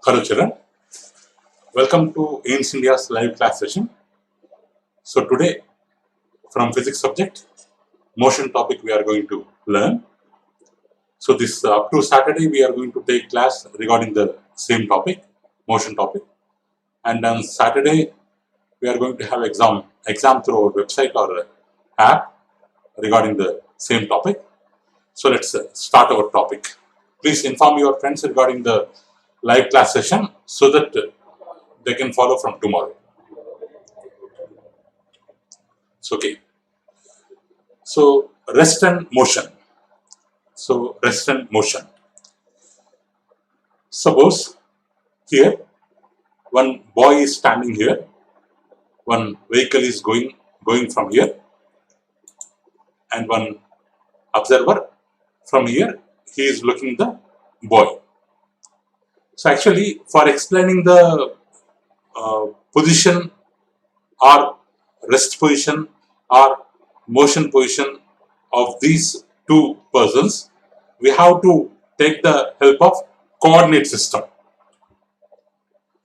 Hello children, welcome to AIMS India's live class session. So today from physics subject, motion topic we are going to learn. So this up to Saturday we are going to take class regarding the same topic, motion topic. And on Saturday we are going to have exam through our website or app regarding the same topic. So let's start our topic. Please inform your friends regarding the live class session so that they can follow from tomorrow. It's okay. So rest and motion. Suppose here one boy is standing here, one vehicle is going from here, and one observer from here, he is looking the boy. So actually, for explaining the position or rest position or motion position of these two persons, we have to take the help of coordinate system.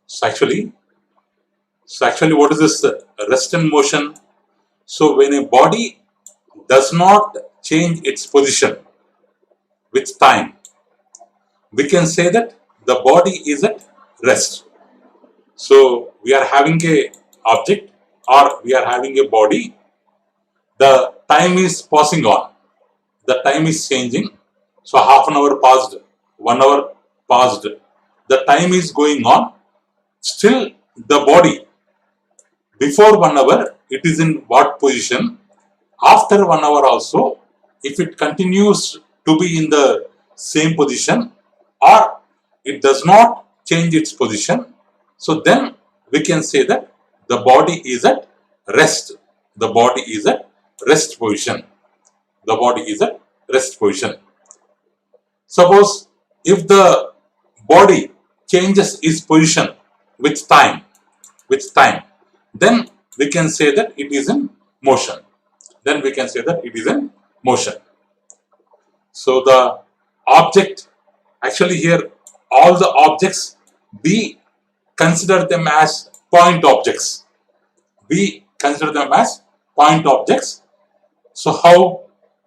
So actually, what is this rest and motion? So when a body does not change its position with time, we can say that the body is at rest. So we are having a object or we are having a body. The time is passing on. The time is changing. So half an hour passed, 1 hour passed. The time is going on. Still the body, before 1 hour, it is in what position? After 1 hour also, if it continues to be in the same position or it does not change its position, so then we can say that the body is at rest. The body is at rest position. The body is at rest position. Suppose if the body changes its position with time, then we can say that it is in motion. So the object, actually here all the objects, we consider them as point objects. So how,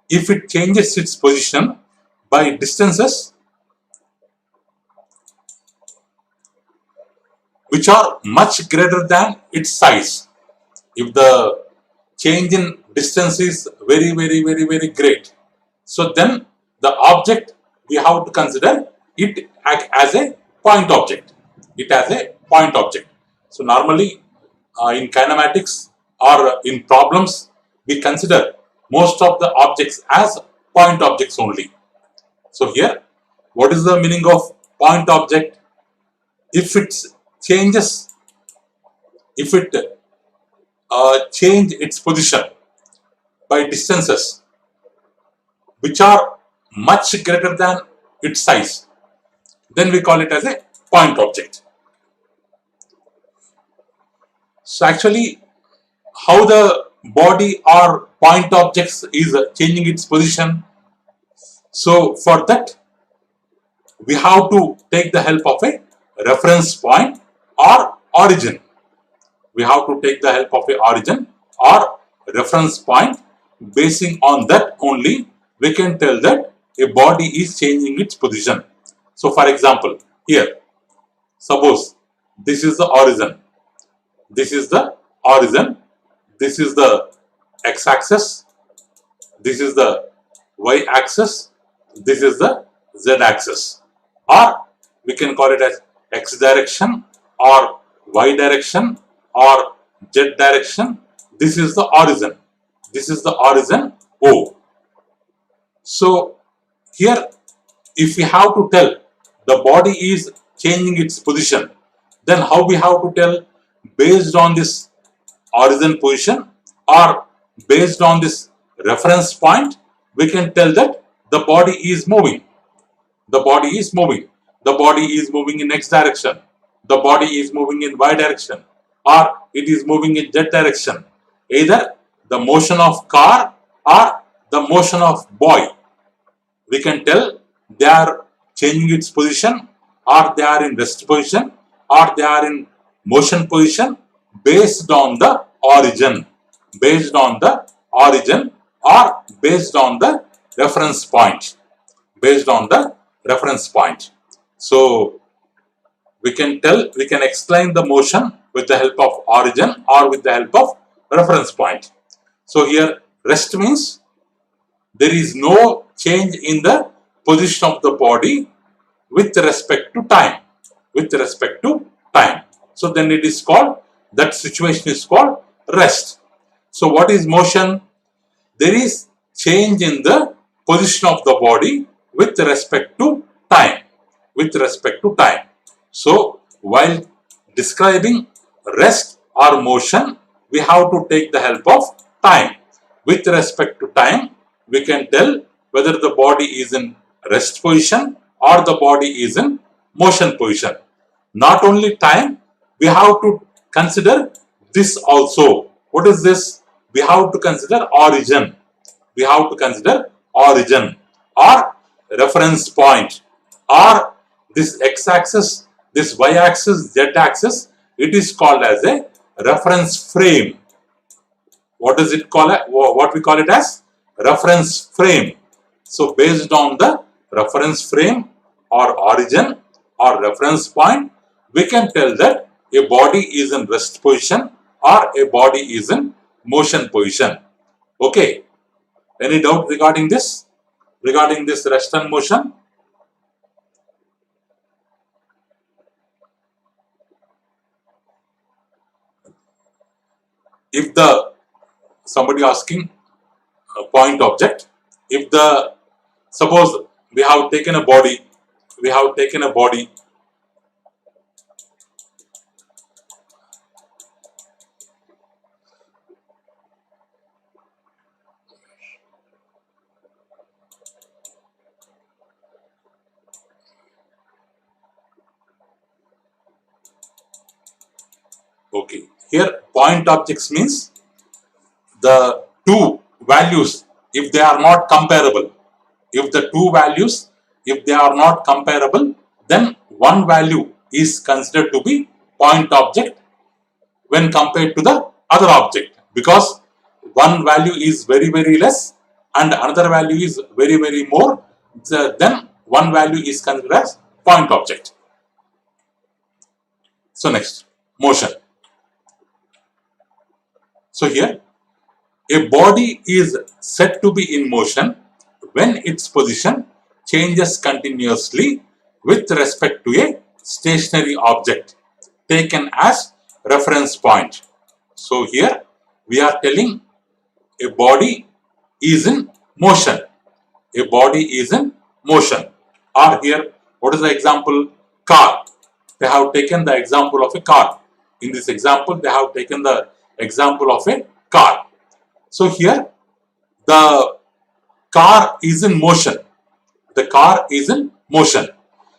if it changes its position by distances which are much greater than its size. If the change in distance is very great, so then the object we have to consider it as a point object. So normally in kinematics or in problems, we consider most of the objects as point objects only. So here, what is the meaning of point object? If it changes, change its position by distances which are much greater than its size, then we call it as a point object. So actually, how the body or point objects is changing its position? So for that, we have to take the help of a reference point or origin. Reference point. Basing on that only, we can tell that a body is changing its position. So for example, here, suppose this is the origin. This is the x-axis. This is the y-axis. This is the z-axis. Or we can call it as x direction or y direction or z direction. This is the origin O. So here, if we have to tell the body is changing its position, then how we have to tell? Based on this origin position or based on this reference point, we can tell that the body is moving. The body is moving in x direction. The body is moving in y direction, or it is moving in z direction. Either the motion of car or the motion of boy, we can tell they are changing its position or they are in rest position, or they are in motion position based on the origin, based on the origin, or based on the reference point, based on the reference point. So we can explain the motion with the help of origin or with the help of reference point. So here rest means there is no change in the position of the body with respect to time, with respect to time. So then it is called, that situation is called rest. So what is motion? There is change in the position of the body with respect to time, with respect to time. So while describing rest or motion, we have to take the help of time. With respect to time, we can tell whether the body is in rest position or the body is in motion position. Not only time, we have to consider this also. What is this? We have to consider origin. We have to consider origin or reference point, or this x-axis, this y-axis, z-axis, it is called as a reference frame. What does it call it? What we call it as? Reference frame. So based on the reference frame or origin or reference point, we can tell that a body is in rest position or a body is in motion position. Okay. Any doubt regarding this? Regarding this rest and motion? If the somebody asking a point object, if the suppose we have taken a body, okay, here point objects means the two values, if they are not comparable, if the two values, if they are not comparable, then one value is considered to be point object when compared to the other object, because one value is very less and another value is very more, then one value is considered as point object. So next, motion. So here a body is said to be in motion when its position changes continuously with respect to a stationary object taken as reference point. So here we are telling a body is in motion. A body is in motion. Or here, what is the example? Car. They have taken the example of a car. In this example, they have taken the example of a car. So here, the car is in motion. The car is in motion.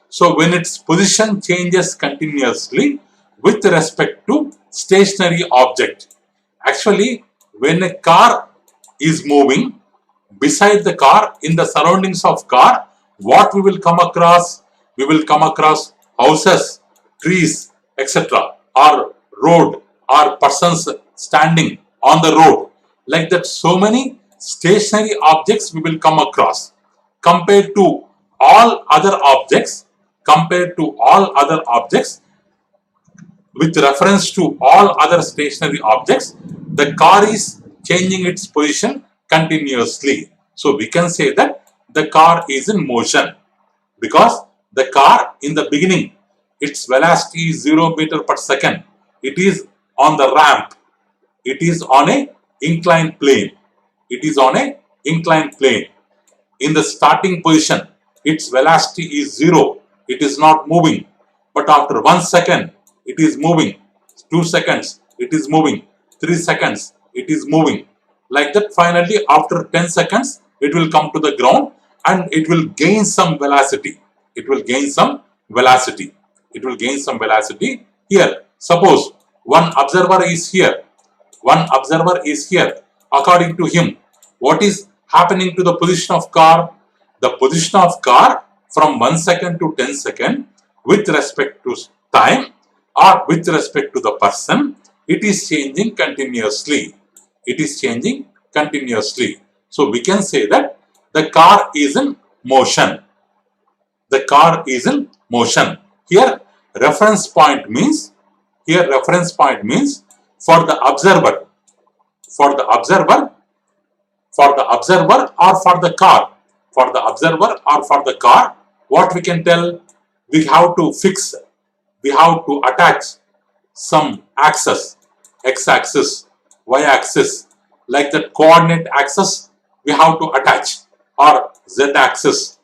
So when its position changes continuously with respect to stationary object. Actually, when a car is moving, beside the car, in the surroundings of car, what we will come across? We will come across houses, trees, etc. or road, or persons standing on the road. Like that, so many stationary objects we will come across. Compared to all other objects, with reference to all other stationary objects, the car is changing its position continuously. So we can say that the car is in motion, because the car in the beginning, its velocity is 0 meter per second. It is on the ramp. It is on a inclined plane. It is on a inclined plane. In the starting position, its velocity is 0. It is not moving. But after 1 second, it is moving. 2 seconds, it is moving. 3 seconds, it is moving. Like that, finally, after 10 seconds, it will come to the ground and it will gain some velocity. It will gain some velocity. It will gain some velocity. Here, suppose one observer is here. One observer is here. According to him, what is happening to the position of car? The position of car from 1 second to 10 seconds, with respect to time or with respect to the person, it is changing continuously. It is changing continuously. So we can say that the car is in motion. The car is in motion. Here reference point means for the observer. For the observer or for the car. For the observer or for the car, what we can tell? We have to fix, we have to attach some axis, x-axis, y-axis, like the coordinate axis we have to attach, or z-axis,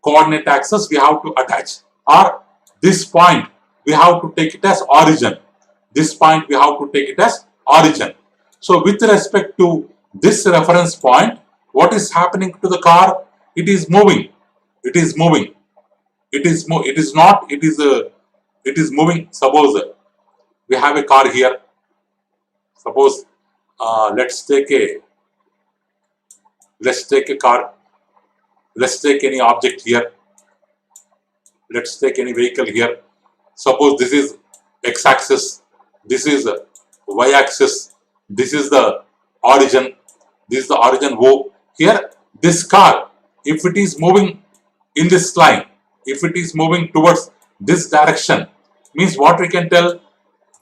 coordinate axis we have to attach, or this point we have to take it as origin. This point we have to take it as origin. So with respect to this reference point, what is happening to the car? It is moving. It is moving. It is moving. Suppose we have a car here. Suppose let's take a car. Let's take any object here. Let's take any vehicle here. Suppose this is x-axis. This is y-axis. This is the origin. This is the origin O. Here, this car, if it is moving in this line, if it is moving towards this direction, means what we can tell?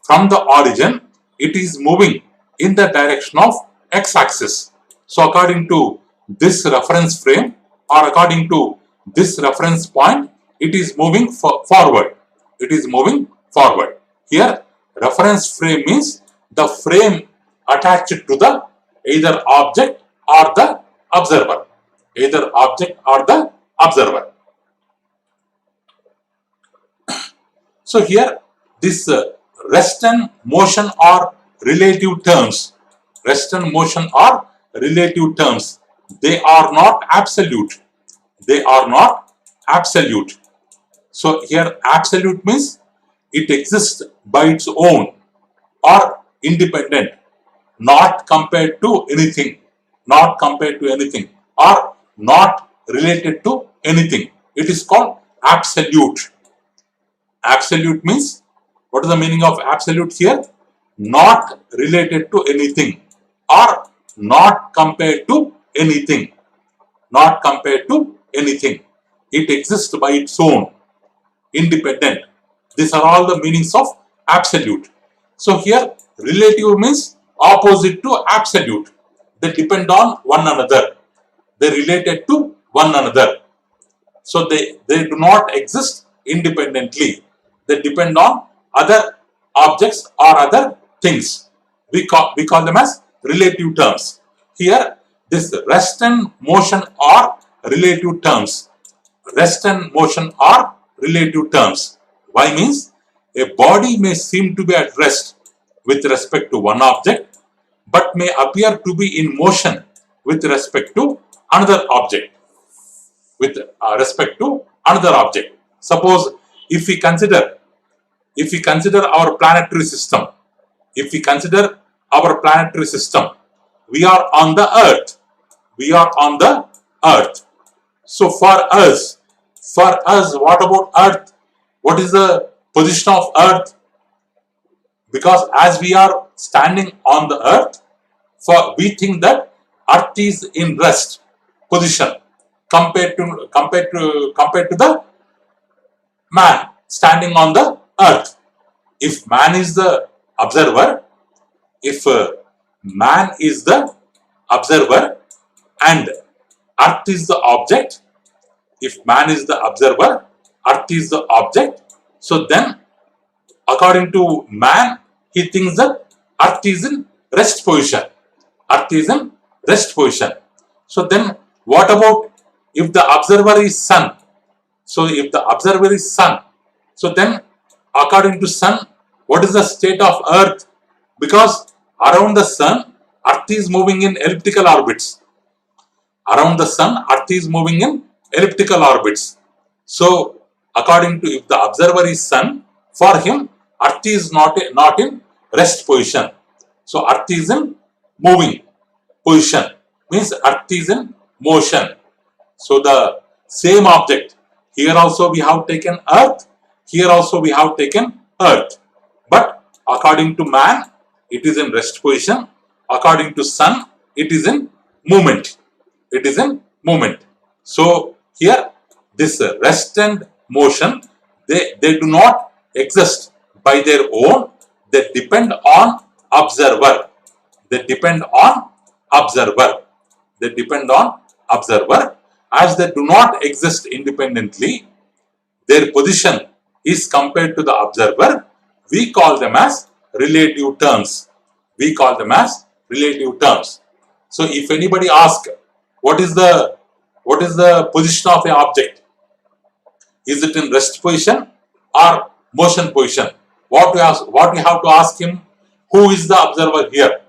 From the origin, it is moving in the direction of x-axis. So according to this reference frame, or according to this reference point, it is moving forward. It is moving forward. Here, reference frame means the frame attached to the either object or the observer. Either object or the observer. So here, this rest and motion are relative terms. Rest and motion are relative terms. They are not absolute. They are not absolute. So here absolute means it exists by its own or independent, not compared to anything, not compared to anything, or not related to anything. It is called absolute. Absolute means, what is the meaning of absolute here? Not related to anything or not compared to anything. Not compared to anything. It exists by its own, independent. These are all the meanings of absolute. So here relative means opposite to absolute. They depend on one another. They related to one another. So they do not exist independently. They depend on other objects or other things. We call them as relative terms. Here, this rest and motion are relative terms. Rest and motion are relative terms. Why means? A body may seem to be at rest with respect to one object, but may appear to be in motion with respect to another object. With respect to another object. Suppose if we consider our planetary system, we are on the earth. We are on the earth. So for us, what about earth? What is the position of earth? Because as we are standing on the earth, we think that earth is in rest position compared to the man standing on the earth. If man is the observer, and earth is the object, if man is the observer, earth is the object, so then according to man, he thinks that earth is in rest position. Earth is in rest position. So then what about if the observer is sun? So if the observer is sun, so then according to sun, what is the state of earth? Because around the sun, earth is moving in elliptical orbits. Around the sun, earth is moving in elliptical orbits. So according to, if the observer is sun, for him earth is not in rest position. So earth is in moving position, means earth is in motion. So the same object, here also we have taken earth, Here also we have taken earth. But according to man, it is in rest position. According to sun, it is in movement. It is in movement. So here this rest and motion, they do not exist by their own. They depend on observer. They depend on observer. They depend on observer. As they do not exist independently, their position is compared to the observer. We call them as relative terms. We call them as relative terms. So if anybody asks, what is the position of an object? Is it in rest position or motion position? What we have to ask him, who is the observer here?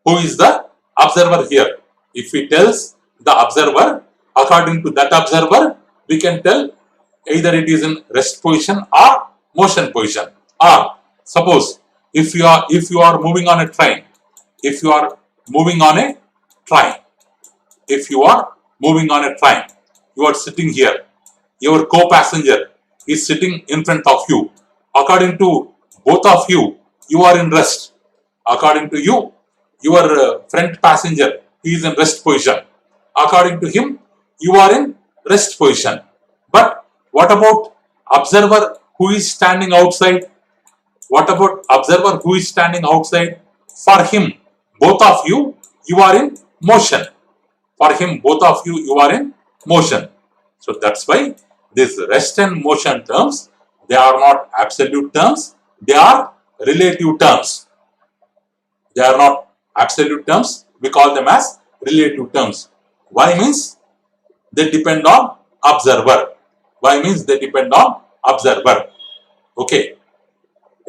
Who is the observer here? If he tells the observer, according to that observer, we can tell either it is in rest position or motion position. Or suppose if you are moving on a train, if you are moving on a train, you are sitting here. Your co-passenger is sitting in front of you. According to both of you, you are in rest. According to you, your front passenger, he is in rest position. According to him, you are in rest position. But what about observer who is standing outside? What about observer who is standing outside? For him, both of you, you are in motion. For him, both of you, you are in motion. So that's why these rest and motion terms, they are not absolute terms, they are relative terms. They are not absolute terms, we call them as relative terms. Why means they depend on observer. Why means they depend on observer. Okay.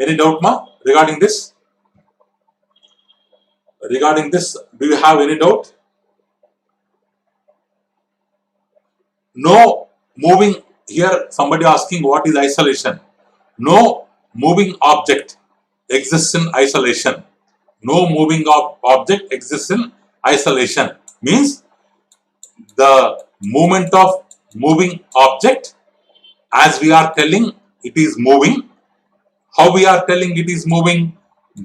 Any doubt, ma, regarding this? Regarding this, do you have any doubt? No moving, here somebody asking what is isolation. No moving object exists in isolation. No moving object exists in isolation. Means the movement of moving object, as we are telling it is moving. How we are telling it is moving?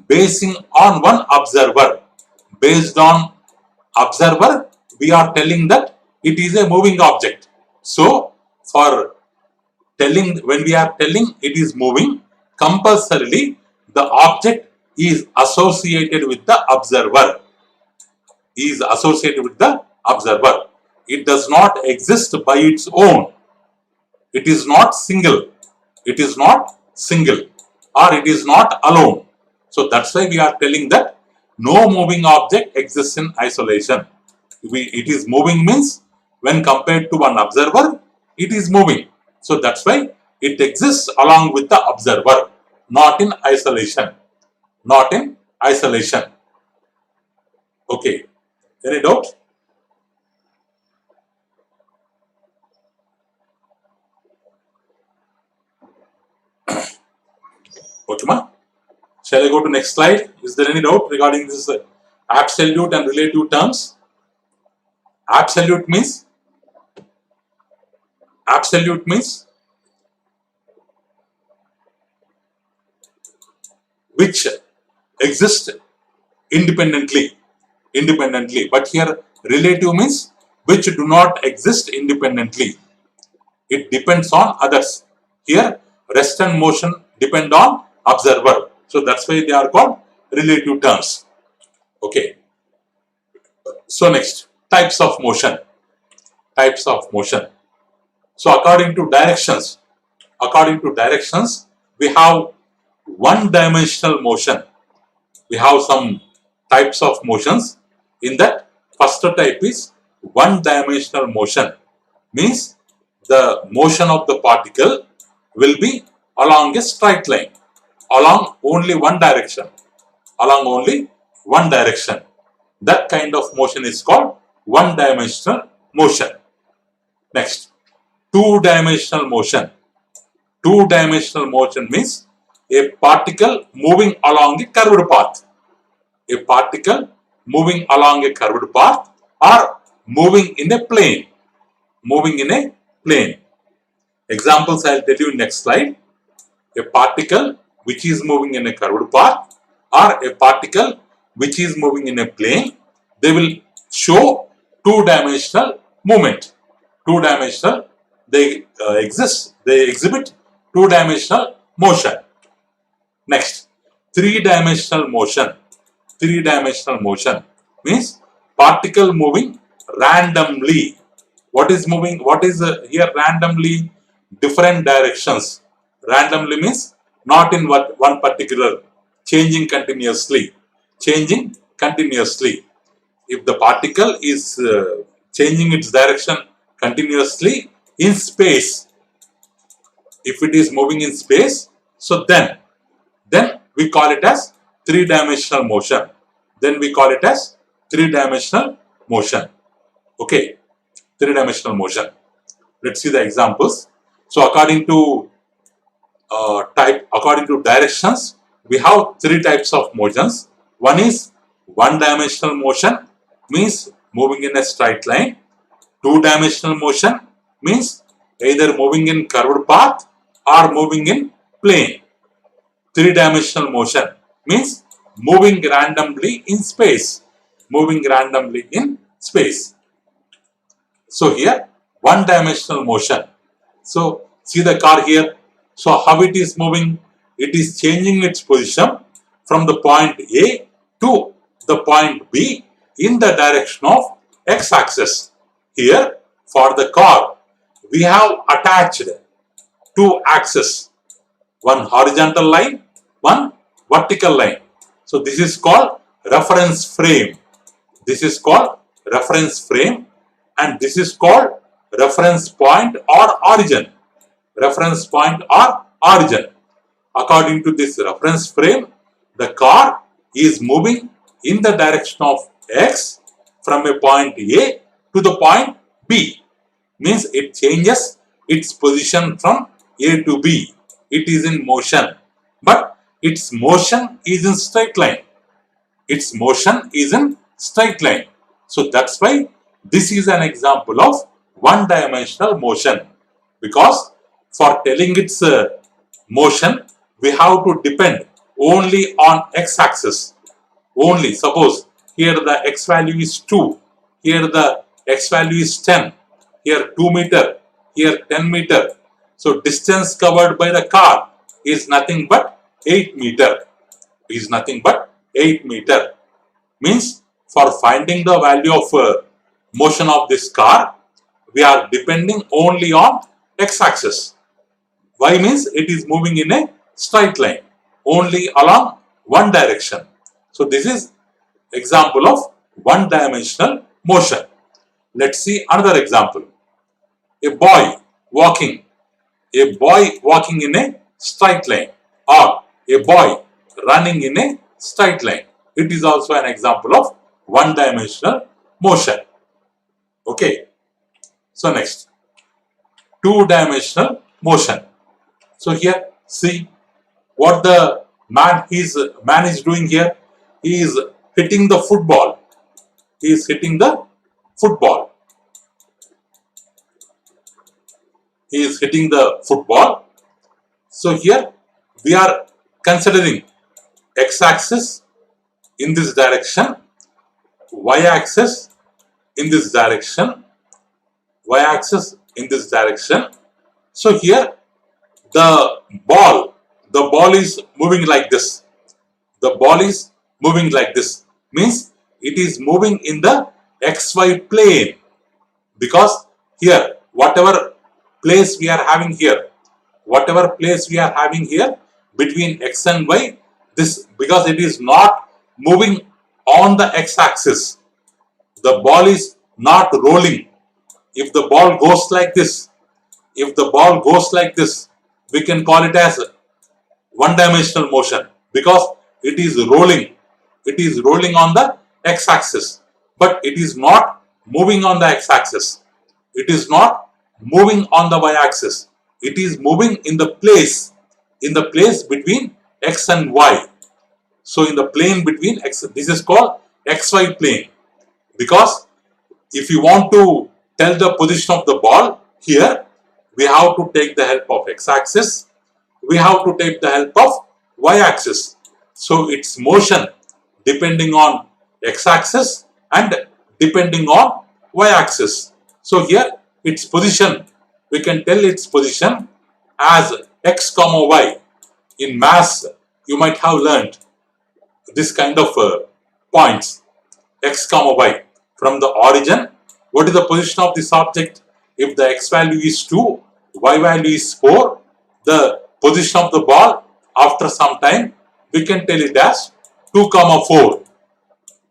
Basing on one observer. Based on observer, we are telling that it is a moving object. So, for telling, when we are telling it is moving, compulsorily the object is associated with the observer. Is associated with the observer. It does not exist by its own. It is not single. It is not single, or it is not alone. So that's why we are telling that no moving object exists in isolation. It is moving means when compared to one observer, it is moving. So that's why it exists along with the observer, not in isolation. Not in isolation. Okay. Any doubt? Okay, ma? Shall I go to next slide? Is there any doubt regarding this absolute and relative terms? Absolute means which exist independently. But here relative means which do not exist independently. It depends on others. Here rest and motion depend on observer. So that's why they are called relative terms. Okay. So next, types of motion. Types of motion. So according to directions, we have one-dimensional motion. We have some types of motions. In that, first type is one-dimensional motion. Means the motion of the particle will be along a straight line, along only one direction. That kind of motion is called one-dimensional motion. Next, two-dimensional motion. Two-dimensional motion means a particle moving along a curved path. A particle moving along a curved path or moving in a plane. Examples I will tell you in next slide. a particle which is moving in a curved path or a particle which is moving in a plane, they will show two-dimensional movement. Two-dimensional, they exhibit two-dimensional motion. Next, three-dimensional motion. Three-dimensional motion means particle moving randomly. What is moving? What is here randomly? Different directions. Randomly means not in one particular, changing continuously. Changing continuously. If the particle is changing its direction continuously in space, if it is moving in space, so then we call it as three-dimensional motion. Then we call it as three-dimensional motion. Okay, three-dimensional motion. Let's see the examples. So according to directions, we have three types of motions. One is one-dimensional motion, means moving in a straight line. Two-dimensional motion means either moving in curved path or moving in plane. Three-dimensional motion means moving randomly in space. Moving randomly in space. So here, one-dimensional motion. So see the car here. So how it is moving? It is changing its position from the point A to the point B in the direction of x-axis. Here, for the car, we have attached two axes. One horizontal line, one vertical line. So this is called reference frame. This is called reference frame, and this is called reference point or origin. Reference point or origin. According to this reference frame, the car is moving in the direction of x from a point A to the point B. Means it changes its position from A to B. It is in motion, but its motion is in straight line. Its motion is in straight line. So that's why this is an example of one-dimensional motion, because for telling its motion, we have to depend only on x-axis. Only, suppose here the x value is 2, here the x value is 10, here 2 meter, here 10 meter. So distance covered by the car is nothing but 8 meter. Is nothing but 8 meter. Means for finding the value of motion of this car, we are depending only on x-axis. Why? Means it is moving in a straight line, only along one direction. So this is example of one-dimensional motion. Let's see another example. A boy walking in a straight line, or a boy running in a straight line. It is also an example of one-dimensional motion. Okay. So next, two-dimensional motion. So here, see what the man is doing here. He is hitting the football. He is hitting the football. He is hitting the football. So here we are considering x-axis in this direction, y-axis in this direction, y-axis in this direction. So here the ball is moving like this. The ball is moving like this. Means it is moving in the xy plane, because here whatever place we are having here, between x and y, this, because it is not moving on the x-axis, the ball is not rolling. If the ball goes like this, we can call it as one-dimensional motion, because it is rolling. It is rolling on the x-axis, but it is not moving on the x-axis. It is not moving on the y-axis. It is moving in the place between x and y. So in the plane between x, this is called xy plane, because if you want to tell the position of the ball here, we have to take the help of x-axis, we have to take the help of y-axis. So its motion depending on x-axis and depending on y-axis. So here its position, we can tell its position as x comma y. In maths, you might have learned this kind of points, x comma y. From the origin, what is the position of this object? If the x value is 2, y value is 4, the position of the ball after some time, we can tell it as 2 comma 4.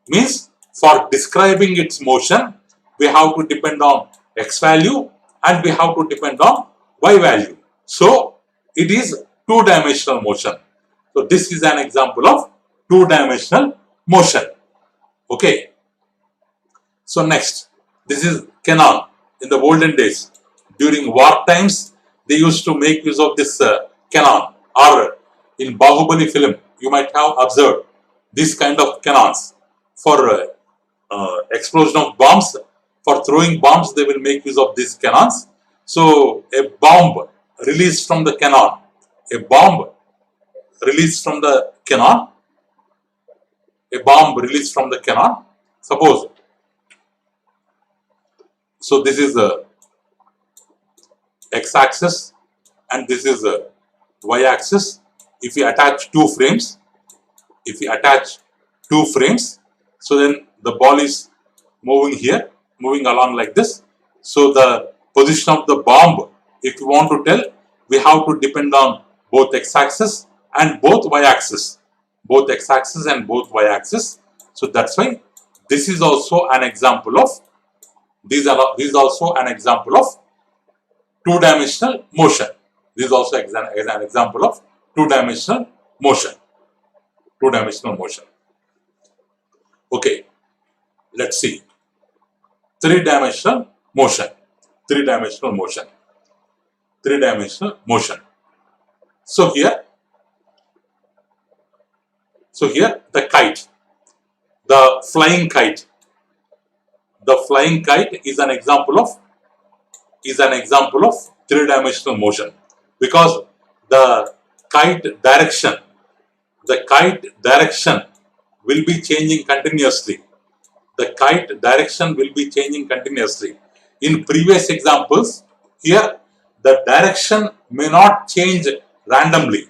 Means for describing its motion, we have to depend on x value and we have to depend on y value. So it is two-dimensional motion. So this is an example of two-dimensional motion. Okay. So next, this is cannon. In the olden days, during war times, they used to make use of this cannon. Or in Bahubali film, you might have observed this kind of cannons. For explosion of bombs, for throwing bombs, they will make use of these cannons. So a bomb released from the cannon, a bomb released from the cannon, a bomb released from the cannon. Suppose, so this is the x-axis and this is the y-axis. If we attach two frames, so then the ball is moving here, moving along like this. So the position of the bomb, if you want to tell, we have to depend on both x-axis and both y-axis. Both x-axis and both y-axis. So that's why this is also an example of this is also an example of two-dimensional motion. This is also an example of two-dimensional motion. Two-dimensional motion. Okay, let's see. Three-dimensional motion. Three-dimensional motion. Three-dimensional motion. So here the kite, the flying kite. The flying kite is an example of three-dimensional motion, because the kite direction will be changing continuously. The kite direction will be changing continuously. In previous examples, here the direction may not change randomly,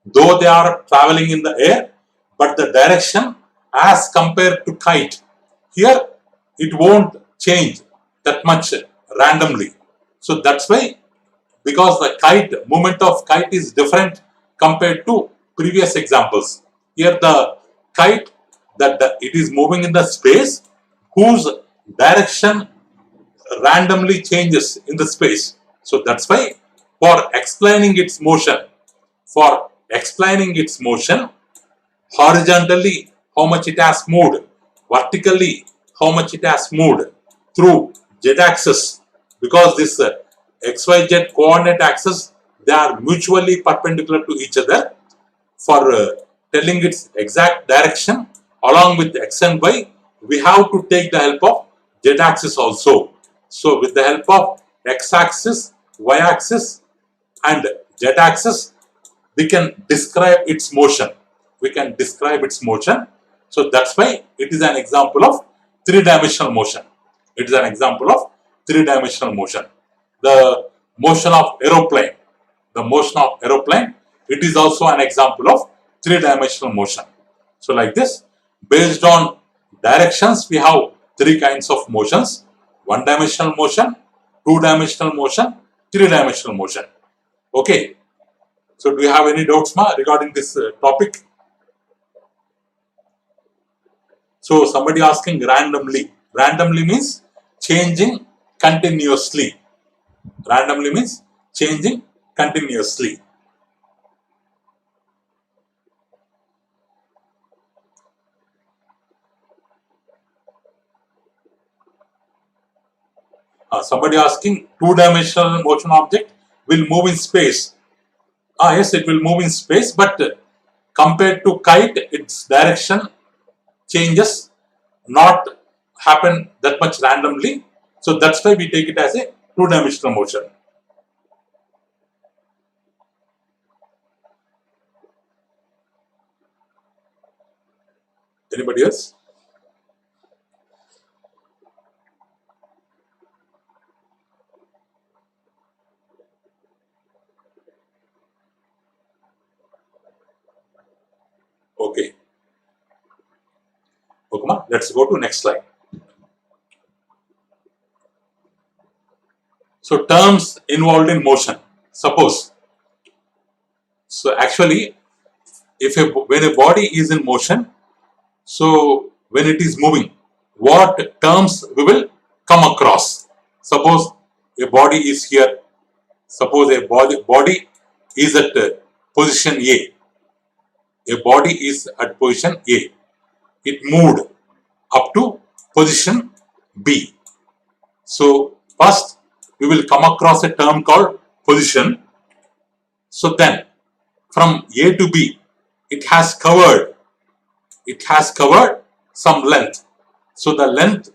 though they are traveling in the air, but the direction as compared to kite, here it won't change that much randomly. So that's why, because the kite, movement of kite is different compared to previous examples. Here the kite, it is moving in the space whose direction randomly changes in the space. So that's why for explaining its motion, horizontally how much it has moved, vertically how much it has moved through z-axis, because this xyz coordinate axis, they are mutually perpendicular to each other. For telling its exact direction along with x and y, we have to take the help of z-axis also. So with the help of x-axis, y-axis and z-axis, we can describe its motion. So that's why it is an example of three-dimensional motion. It is an example of three-dimensional motion. The motion of aeroplane. It is also an example of three-dimensional motion. So like this, based on directions, we have three kinds of motions: one-dimensional motion, two-dimensional motion, three-dimensional motion. Okay. So do you have any doubts regarding this topic? So somebody asking randomly. Randomly means changing continuously. Randomly means changing continuously. Somebody asking, two-dimensional motion object will move in space. Yes, it will move in space, but compared to kite, its direction changes not happen that much randomly. So that's why we take it as a two-dimensional motion. Anybody else? Okay. Okay, let's go to next slide. So terms involved in motion. Suppose, so actually, when a body is in motion, so when it is moving, what terms we will come across? Suppose a body is here. Suppose a body is at position A. A body is at position A. It moved up to position B. So first we will come across a term called position. So then from A to B, it has covered some length. So the length,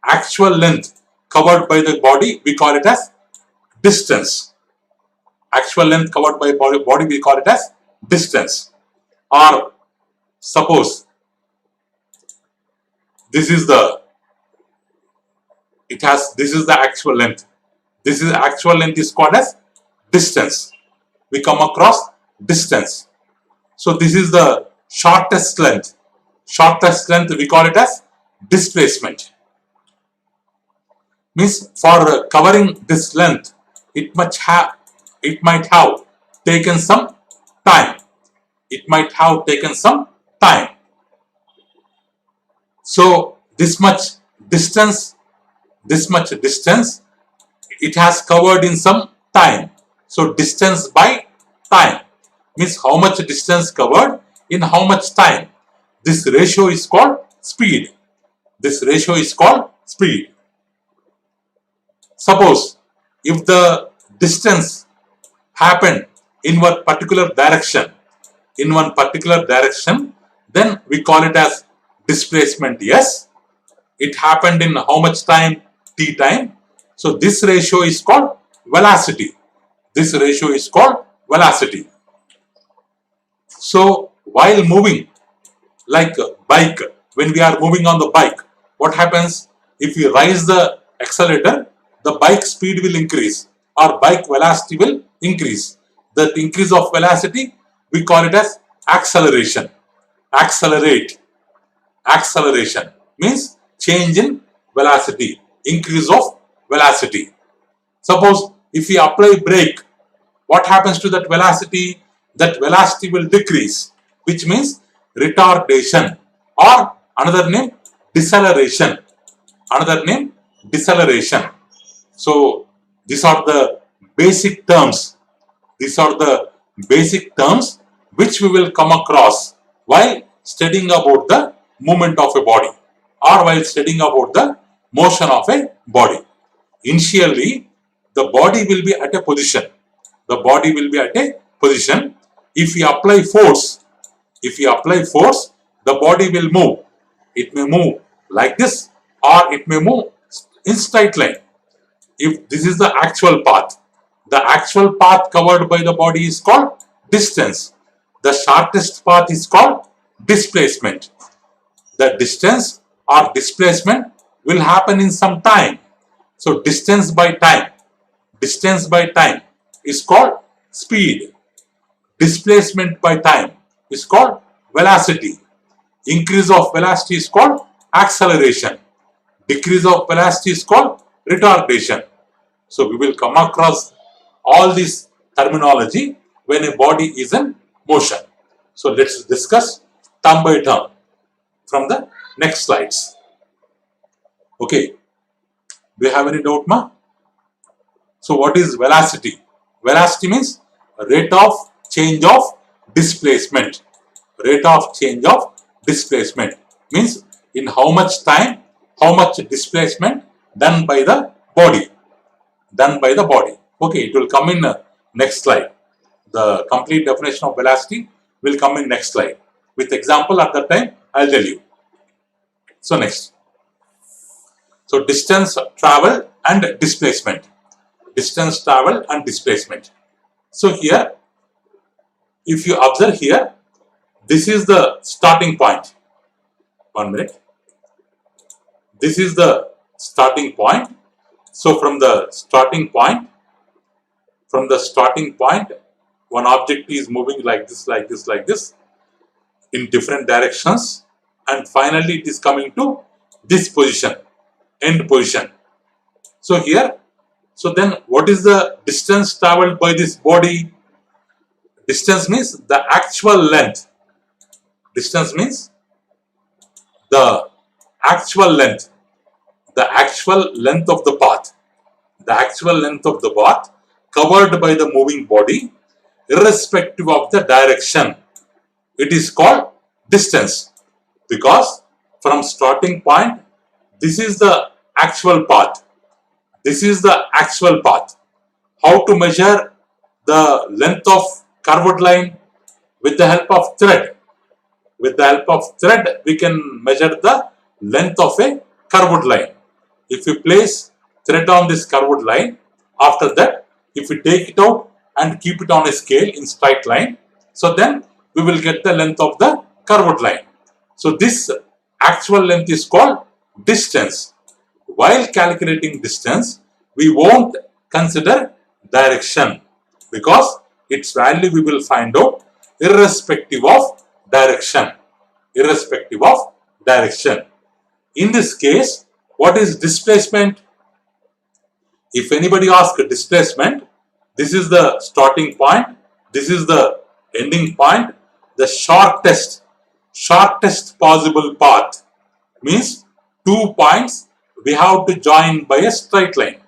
actual length covered by the body, we call it as distance. Actual length covered by body, we call it as distance. Or suppose this is the actual length. This is actual length is called as distance. We come across distance. So this is the shortest length. Shortest length we call it as displacement. Means for covering this length, it might have taken some time. It might have taken some time. So this much distance, it has covered in some time. So distance by time means how much distance covered in how much time. This ratio is called speed. This ratio is called speed. Suppose if the distance happened in one particular direction, then we call it as displacement S. It happened in how much time? T time. So this ratio is called velocity. This ratio is called velocity. So while moving, like a bike, when we are moving on the bike, what happens? If we raise the accelerator, the bike speed will increase or bike velocity will increase. The increase of velocity, we call it as acceleration. Acceleration means change in velocity, increase of velocity. Suppose if we apply brake, what happens to that velocity? That velocity will decrease, which means retardation, or another name deceleration. So these are the basic terms. Which we will come across while studying about the movement of a body or while studying about the motion of a body. Initially, the body will be at a position. If we apply force, the body will move. It may move like this or it may move in straight line. If this is the actual path covered by the body is called distance. The shortest path is called displacement. The distance or displacement will happen in some time. So distance by time is called speed. Displacement by time is called velocity. Increase of velocity is called acceleration. Decrease of velocity is called retardation. So we will come across all this terminology when a body is in motion. So let's discuss term by term from the next slides. Okay. Do you have any doubt, ma? So what is velocity? Velocity means rate of change of displacement. Rate of change of displacement means in how much time, how much displacement done by the body. Okay, it will come in next slide. The complete definition of velocity will come in next slide. With example at that time, I'll tell you. So next. So distance travel and displacement. So here, if you observe here, this is the starting point. 1 minute. This is the starting point. So from the starting point, one object is moving like this, like this, like this in different directions, and finally it is coming to this position, end position. So here, so then what is the distance traveled by this body? Distance means the actual length. Distance means the actual length. The actual length of the path. The actual length of the path covered by the moving body, irrespective of the direction. It is called distance, because from starting point, this is the actual path. This is the actual path. How to measure the length of curved line? With the help of thread. With the help of thread, we can measure the length of a curved line. If we place thread on this curved line, after that, if we take it out and keep it on a scale in straight line, so then we will get the length of the curved line. So this actual length is called distance. While calculating distance, we won't consider direction, because its value we will find out irrespective of direction. Irrespective of direction. In this case, what is displacement? If anybody asks displacement, this is the starting point, this is the ending point. The shortest possible path means 2 points we have to join by a straight line.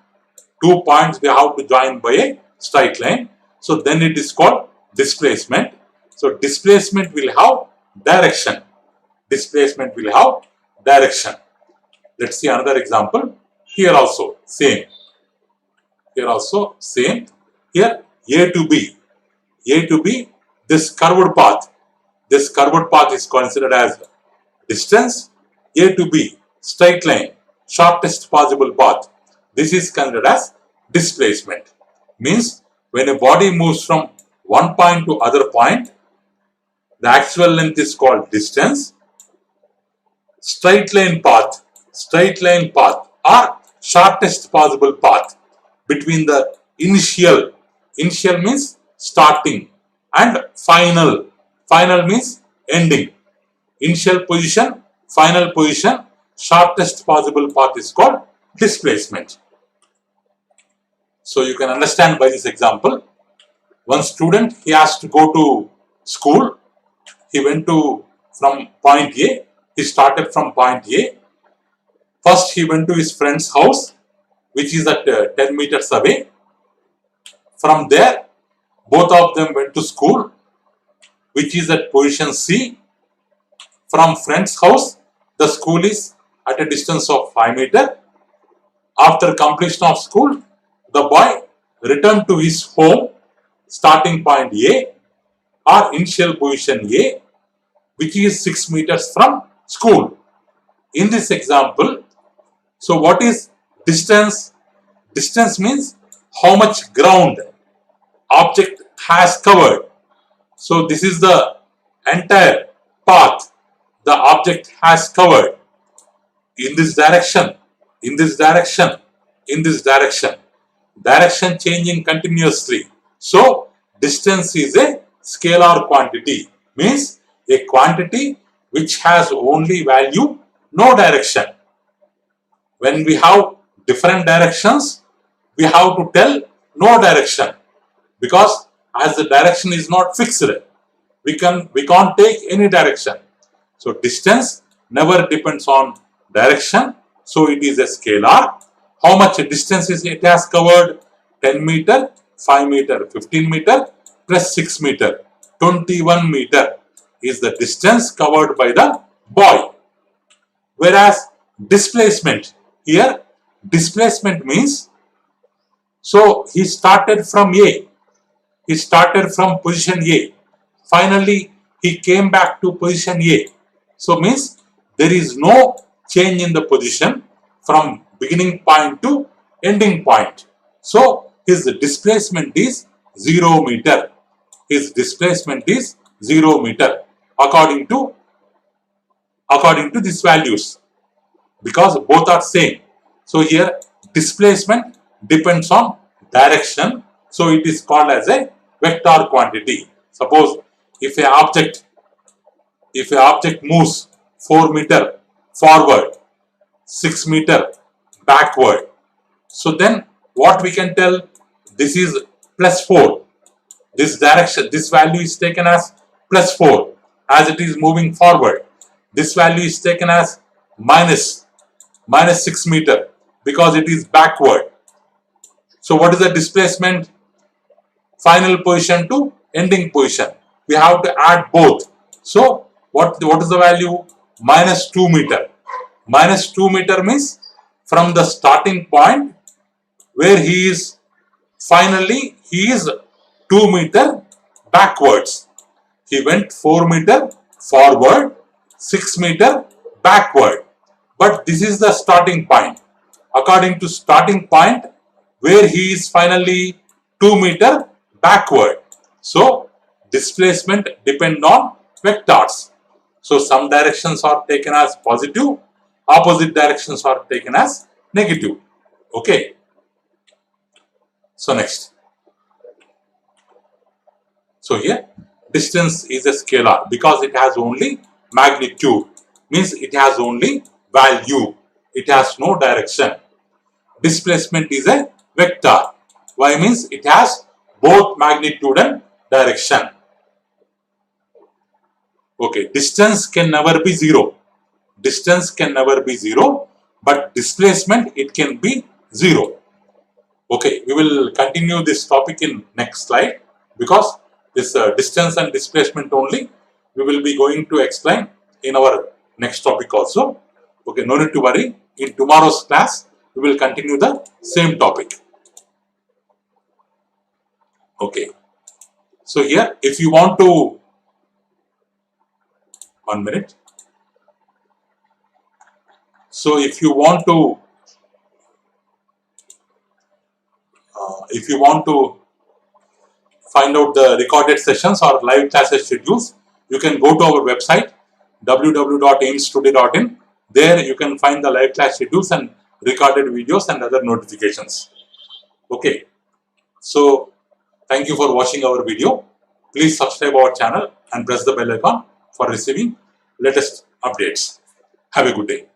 2 points we have to join by a straight line. So then it is called displacement. So displacement will have direction. Displacement will have direction. Let's see another example. Here also same. Here also same. Here A to B. A to B, this curved path. This curved path is considered as distance. A to B, straight line, shortest possible path. This is considered as displacement. Means when a body moves from one point to other point, the actual length is called distance. Straight line path or shortest possible path between the initial means starting, and final means ending. Initial position, final position, shortest possible path is called displacement. So you can understand by this example. One student, he has to go to school. He went from point A. He started from point A. First he went to his friend's house, which is at 10 meters away. From there, both of them went to school, which is at position C. From friend's house, the school is at a distance of 5 meters. After completion of school, the boy returned to his home, starting point A or initial position A, which is 6 meters from school. In this example, so what is distance? Distance means how much ground object has covered. So this is the entire path the object has covered in this direction, in this direction, in this direction. Direction changing continuously. So distance is a scalar quantity, means a quantity which has only value, no direction. When we have different directions, we have to tell no direction, because as the direction is not fixed, we can't take any direction. So distance never depends on direction, so it is a scalar. How much distance is it has covered? 10 meter, 5 meter, 15 meter plus 6 meter, 21 meter is the distance covered by the boy. Whereas displacement, here displacement means, so he started from A, he started from position A, finally he came back to position A. So means there is no change in the position from beginning point to ending point. So his displacement is 0 meter. His displacement is 0 meter according to according to these values, because both are same. So here displacement depends on direction, so it is called as a vector quantity. Suppose if a object moves 4 meter forward, 6 meter backward, so then what we can tell, this is plus 4. This direction, this value is taken as plus 4 as it is moving forward. This value is taken as minus 6 meter because it is backward. So what is the displacement? Final position to ending position. We have to add both. So what is the value? Minus 2 meter. Minus 2 meter means from the starting point where he is finally, he is 2 meter backwards. He went 4 meter forward, 6 meter backward. But this is the starting point. According to starting point where he is finally 2 meter backward. So displacement depend on vectors. So some directions are taken as positive, opposite directions are taken as negative. Okay. So next. So here distance is a scalar because it has only magnitude, means it has only value, it has no direction. Displacement is a vector. Why? Means it has both magnitude and direction. Okay, distance can never be 0. Distance can never be 0, but displacement, it can be 0. Okay, we will continue this topic in next slide, because this distance and displacement only we will be going to explain in our next topic also. Okay, no need to worry. In tomorrow's class, we will continue the same topic. Okay. So here, if you want to, 1 minute. So if you want to, find out the recorded sessions or live classes schedules, you can go to our website www.aimstoday.in. There you can find the live class schedules and recorded videos and other notifications. Okay. So thank you for watching our video. Please subscribe our channel and press the bell icon for receiving latest updates. Have a good day.